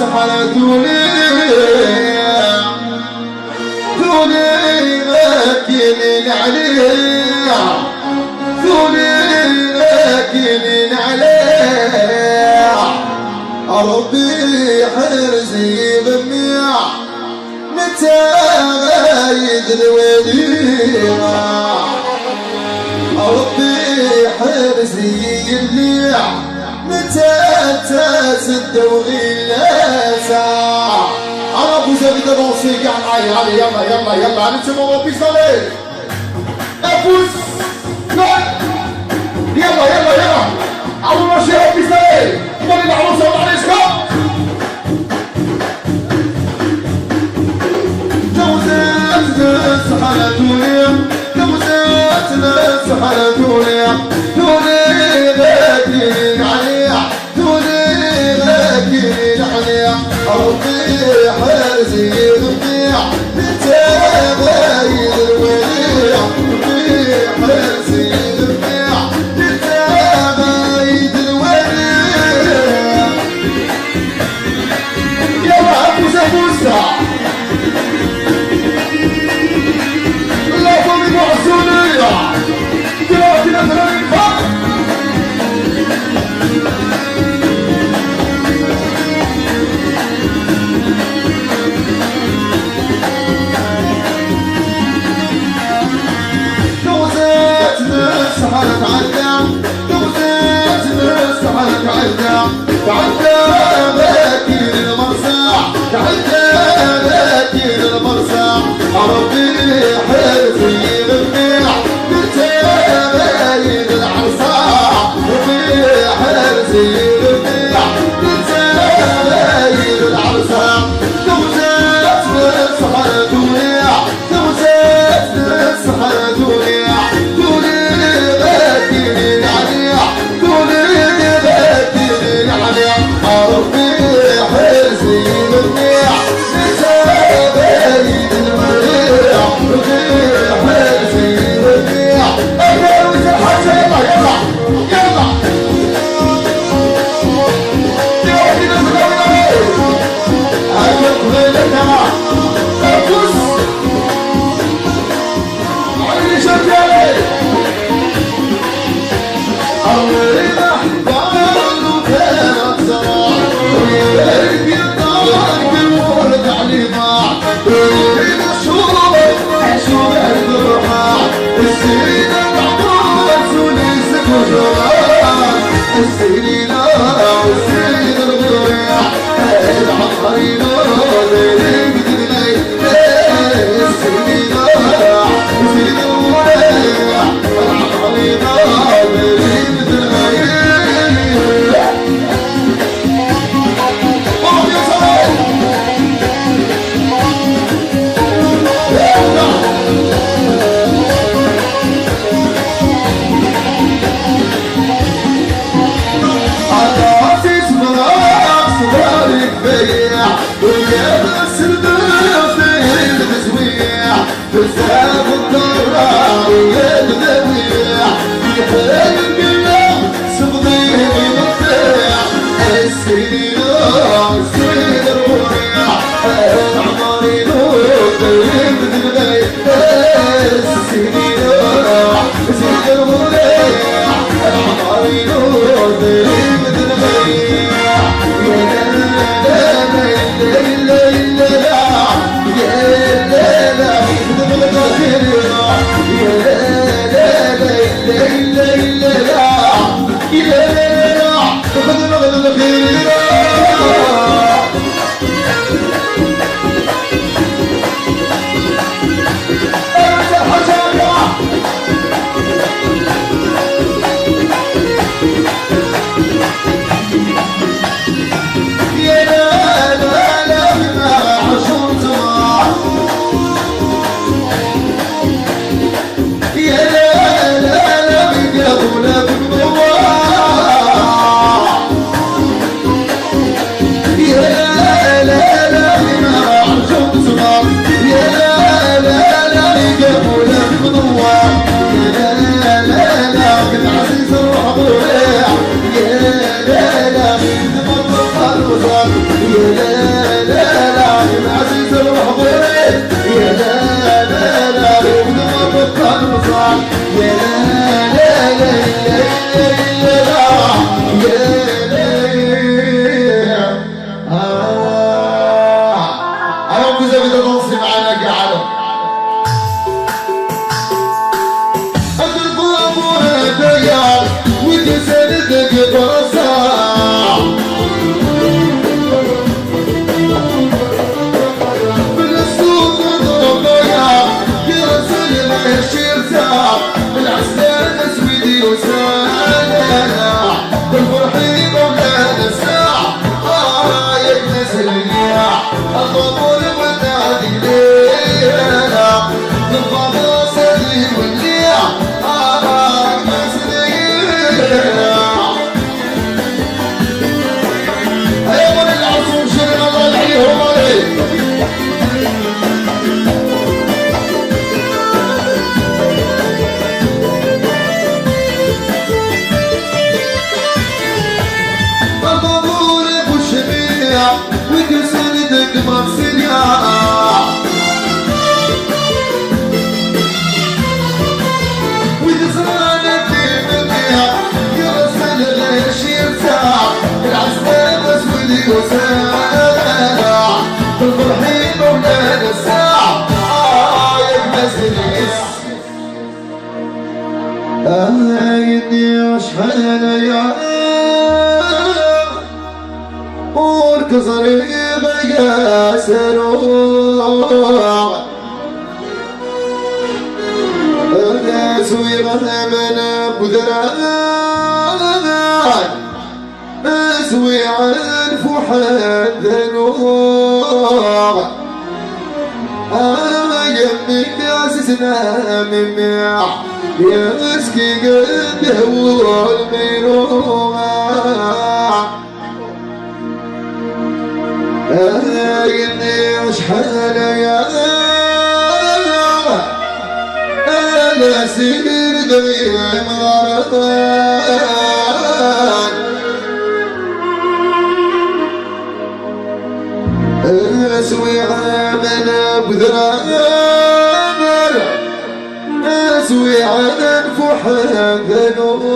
سحرتوني ذولي ماكلين عليه ذولي ماكلين عليه ربي حرزي بميع متى غايد الوليمة ربي حرزي الليع متى تسد وغلاسة انا ابو زبيد الروسي قاعد معي علي يلا يلا يلا انتم ربي صلي افوز يلا يلا يلا اول ما شي ربي صلي مالي العروسه ومعليشكم جوزات ناس حلتوني جوزات ناس حلتوني دوني باكين عليا دوني باكين عليا ربي حارزي ربيع متى باين الوليع ربي حارزي ربيع متى باين الوليع يلا ابو زبوسه الله من معسوليه كلا ثلاثين فقط جوزات ناس حالك عدى جوزات ناس حالك عدى تعدى باكين المرسى تعدى باكين المرسى ربي حرزي ربيع متى باين العرسى ربي حرزي ربيع متى باين العرسى جوزات ناس حالتوني جوزات ناس حالتوني دوني باكين عليا دوني باكين عليا ربي حرزي ربيع متى باين الوليع ربي حرزي ربيع اتجوز الحاجه يلا يلا يلا يلا هيقبل الكلام فوز علي شكلي أولينا حبالو كانت زمان ويبارك يطارك الورد علي باع أولينا شوف الدرحاع السنين العبوس ونسك وجران السنين والسنين الغريع العطرين وليك دلي السنين والسنين الغريع العطرين وليك دلي قوم يا صلاة عطاسي سمراء صدارك بيع ويا بس البفتين بزويع بزاف الضرار ويا الذويع في حال القلب صبغيني مطيع السنين السنين الربيع العماري نور قريب ذلي السنين السنين الربيع العماري نور قريب ذلي يا لا اسوي عنف وحذنوع يمي اسسنا من ميح يسكي قده والميروع اني اشحال يا انا سير دايم غرقان اسوي عامنا بذران اسوي عنف وحذنوع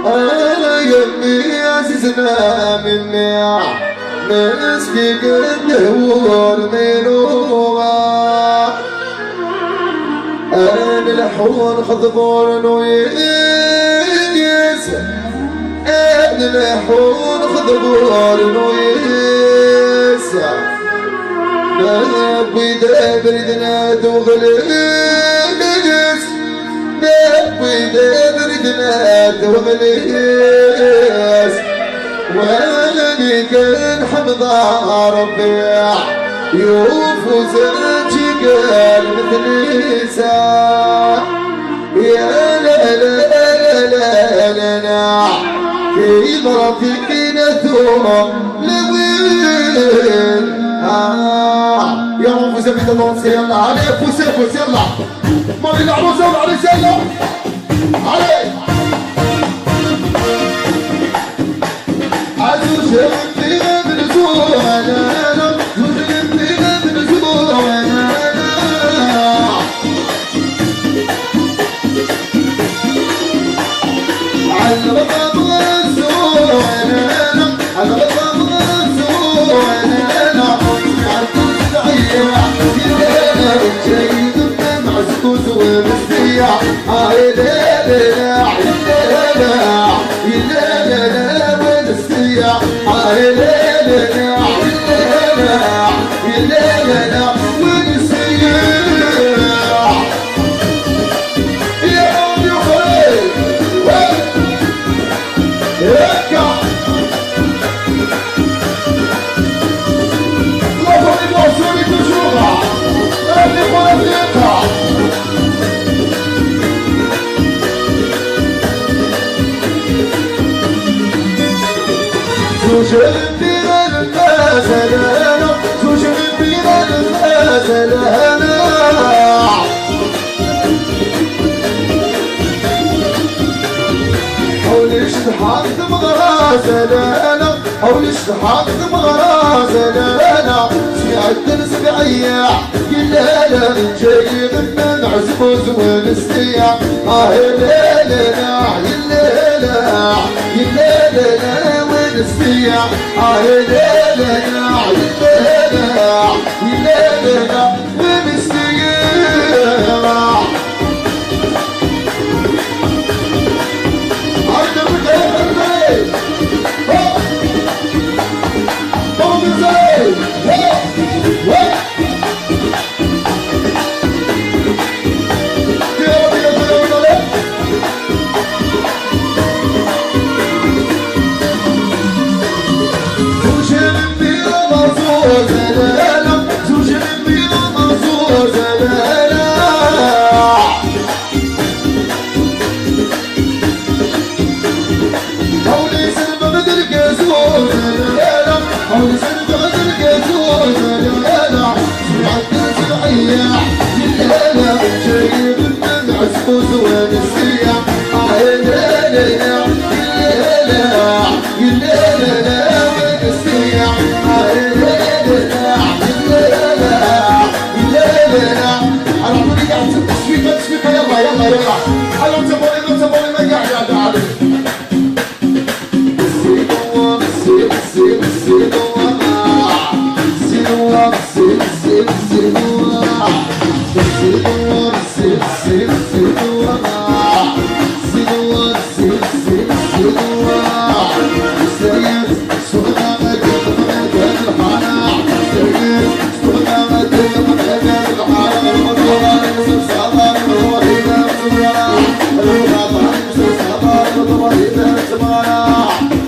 انا يمي اسسنا من ميح مسكي قده والميروع انا الحور خضبور ويس انا الحور خضبور ويس نبي دبر دناد وغليس نبي دبر دناد وغليس وانا كان حمضة ربي يوفوز قال مثل نساء يا لا لا لا لا لا في ضربنا ثوم لوين يا رب زبيد الله يلا علي فوس فوس يلا ما يلعبوا زول علي يلا علي عزوز يبني بنزول انا زوز يبني بنزول انا على الغضب والزور انا على الغضب والزور انا عرفت السعير يا جيد مع السكوت والمسيح هاي لا لا لا لا لا هاي لا لا لا لا والسياح يا أبي خير ركع لا فريق وصولي تشوفها اللي فريقها سوشلتي المسألة سوشلتي المسألة حولش تحط مغرازة لنا حولش تحط مغرازة لنا سمع عندنا سبعية يلالا جايب من عزبوز ونستيا يلالا يلالا يلالا ونستيا يلالا يلالا يلالا ونستيا Tomorrow